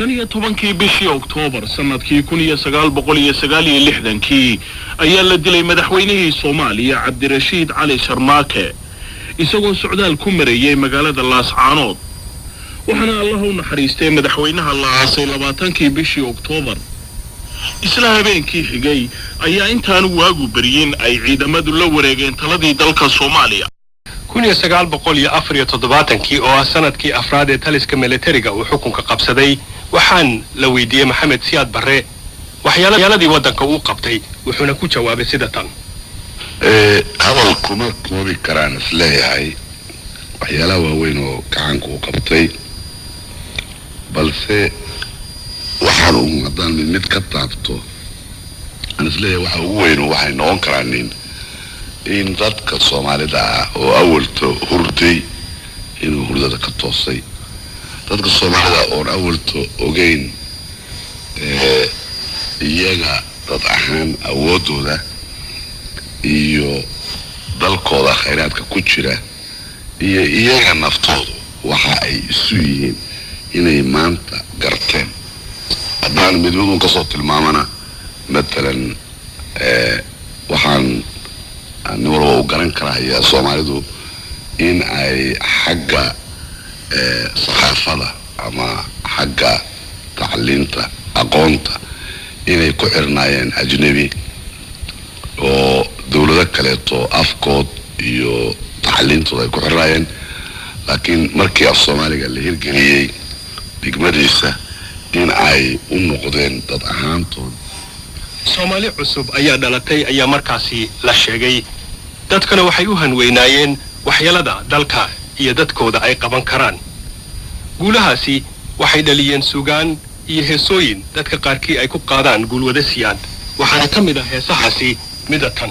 15 bishii Oktoobar sanadkii 1969 ayaa la dilay madaxweynihii Soomaaliya Cabdirashiid Cali Sharmaake isagoo socdaal ku mareeyay magaalada Laascaanood waxaana Allah u naxariistay madaxweynaha la aasay 20 bishii Oktoobar isla habeenkii xigay ayaa intaan waagu bariyin ay ciidamadu la wareegeen taladii dalka Soomaaliya 1974 oo ah sanadkii afraad ee taliska militariga uu xukunka qabsaday waxaan la weydiiyay Maxamed Siyaad Barre waxyaaladii wadanka uu qabtay wuxuuna ku jawaabay sida tan hadalku ma koobi karaan isleeyahay waxyaalaha waaweyn oo gacanka uu qabtay balse waxaan u haddaan mid ka taabto aan isleeyahay waxa ugu weyn waxay noqon karaan in dadka Soomaalida oo awalto hurday inuu hurdada ka toosay dadka Soomaalida oo awalto ogeyn iyaga dad ahaan awoodooda iyo dalkooda khayraadka ku jira iyo iyaga naftoodu waxa ay isu yihiin inay maanta garteen haddaan midwadu ka soo tilmaamana matalan waxaan نورو وقرن كراهية سوماليدو إن أي حاجة صحافة أما حاجة تعليمتا أقونتا إن يكوحرناين أجنبي ودولة كاليتو أفكود يو تعليمتو يكوحرناين لكن مركي الصومالي اللي هي الجنيه بيجمديسة إن أي النقدين تضعهانتون Soomaali cusub ayaa dhalatay ayaa markaasi la sheegay dadkana waxay u hanweynayeen waxyeelada dalka iyo dadkooda ay qaban karaan guulahaasi waxay dhaliyeen suugaan iyo heesooyin dadka qaarkii ay ku qaadaan guulwada siyaan waxaana ka mid ah heesahaasi midatan